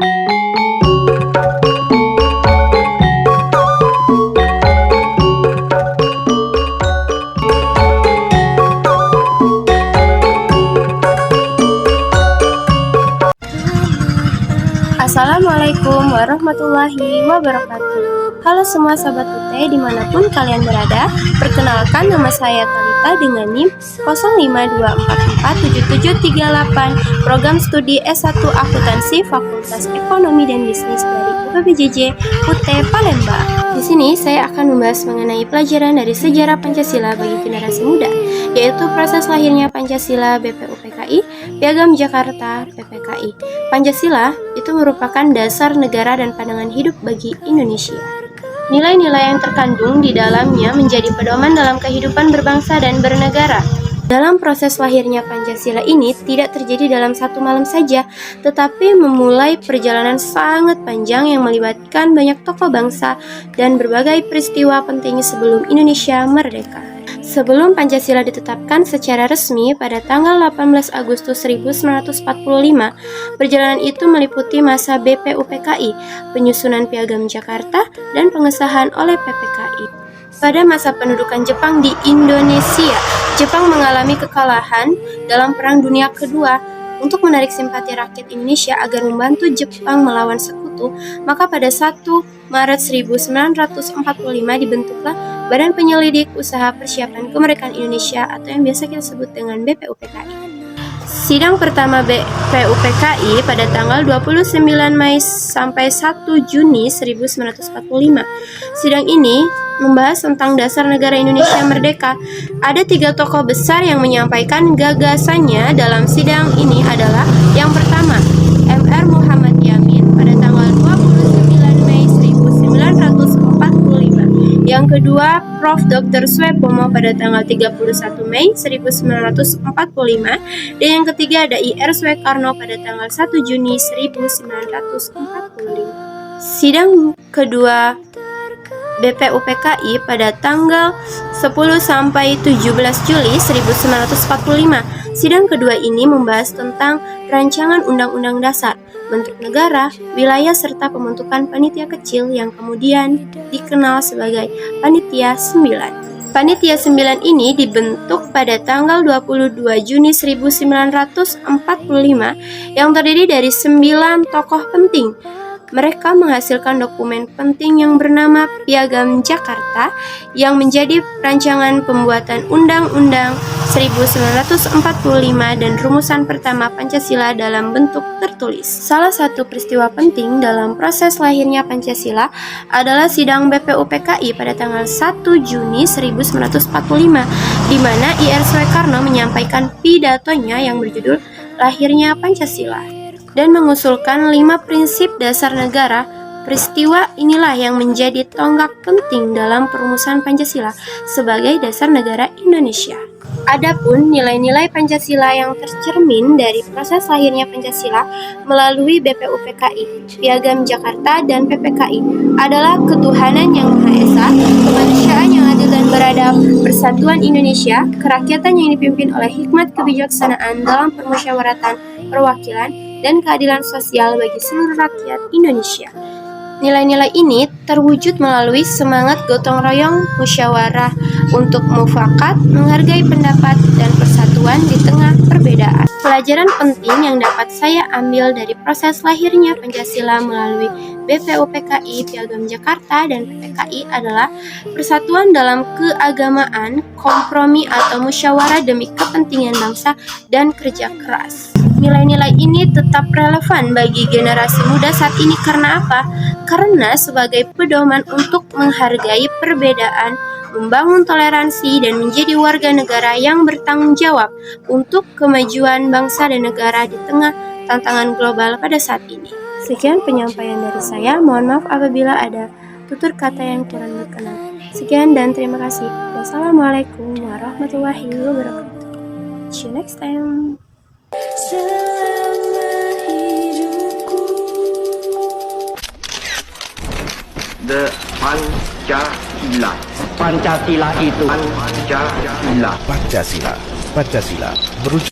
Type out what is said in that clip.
Assalamualaikum warahmatullahi wabarakatuh. Halo semua sahabat UT dimanapun kalian berada. Perkenalkan, nama saya Talita dengan NIM 0524477738, program studi S1 Akuntansi Fakultas Ekonomi dan Bisnis dari UPBJJ UT Palembang. Di sini saya akan membahas mengenai pelajaran dari sejarah Pancasila bagi generasi muda, yaitu proses lahirnya Pancasila BPUPKI, Piagam Jakarta PPKI. Pancasila itu merupakan dasar negara dan pandangan hidup bagi Indonesia. Nilai-nilai yang terkandung di dalamnya menjadi pedoman dalam kehidupan berbangsa dan bernegara. Dalam proses lahirnya Pancasila ini tidak terjadi dalam satu malam saja, tetapi memulai perjalanan sangat panjang yang melibatkan banyak tokoh bangsa dan berbagai peristiwa penting sebelum Indonesia merdeka. Sebelum Pancasila ditetapkan secara resmi pada tanggal 18 Agustus 1945, perjalanan itu meliputi masa BPUPKI, penyusunan Piagam Jakarta, dan pengesahan oleh PPKI. Pada masa pendudukan Jepang di Indonesia, Jepang mengalami kekalahan dalam Perang Dunia Kedua. Untuk menarik simpati rakyat Indonesia agar membantu Jepang melawan sekutu, maka pada 1 Maret 1945 dibentuklah Badan Penyelidik Usaha Persiapan Kemerdekaan Indonesia atau yang biasa kita sebut dengan BPUPKI. Sidang pertama BPUPKI pada tanggal 29 Mei sampai 1 Juni 1945. Sidang ini membahas tentang dasar negara Indonesia merdeka. Ada 3 tokoh besar yang menyampaikan gagasannya dalam sidang ini adalah yang pertama, Mr. Muhammad Yamin pada tanggal 29 Mei 1945. Yang kedua, Prof. Dr. Suepomo pada tanggal 31 Mei 1945. Dan yang ketiga ada Ir Soekarno pada tanggal 1 Juni 1945. Sidang kedua BPUPKI pada tanggal 10 sampai 17 Juli 1945. Sidang kedua ini membahas tentang rancangan Undang-Undang Dasar, bentuk negara, wilayah serta pembentukan panitia kecil yang kemudian dikenal sebagai Panitia 9. Panitia 9 ini dibentuk pada tanggal 22 Juni 1945 yang terdiri dari 9 tokoh penting. Mereka menghasilkan dokumen penting yang bernama Piagam Jakarta yang menjadi rancangan pembuatan Undang-Undang 1945 dan rumusan pertama Pancasila dalam bentuk tertulis. Salah satu peristiwa penting dalam proses lahirnya Pancasila adalah sidang BPUPKI pada tanggal 1 Juni 1945, di mana Ir Soekarno menyampaikan pidatonya yang berjudul Lahirnya Pancasila dan mengusulkan 5 prinsip dasar negara. Peristiwa inilah yang menjadi tonggak penting dalam perumusan Pancasila sebagai dasar negara Indonesia. Adapun nilai-nilai Pancasila yang tercermin dari proses lahirnya Pancasila melalui BPUPKI, Piagam Jakarta, dan PPKI adalah ketuhanan yang Maha Esa, kemanusiaan yang adil dan beradab, persatuan Indonesia, kerakyatan yang dipimpin oleh hikmat kebijaksanaan dalam permusyawaratan, perwakilan, dan keadilan sosial bagi seluruh rakyat Indonesia. Nilai-nilai ini terwujud melalui semangat gotong royong, musyawarah untuk mufakat, menghargai pendapat, dan persatuan di tengah perbedaan. Pelajaran penting yang dapat saya ambil dari proses lahirnya Pancasila melalui BPUPKI, Piagam Jakarta, dan PPKI adalah persatuan dalam keagamaan, kompromi atau musyawarah demi kepentingan bangsa, dan kerja keras. Nilai-nilai ini tetap relevan bagi generasi muda saat ini karena apa? Karena sebagai pedoman untuk menghargai perbedaan, membangun toleransi, dan menjadi warga negara yang bertanggung jawab untuk kemajuan bangsa dan negara di tengah tantangan global pada saat ini. Sekian penyampaian dari saya, mohon maaf apabila ada tutur kata yang kurang berkenan. Sekian dan terima kasih. Wassalamualaikum warahmatullahi wabarakatuh. See you next time. The Pancasila. Pancasila itu Pancasila. Pancasila merujuk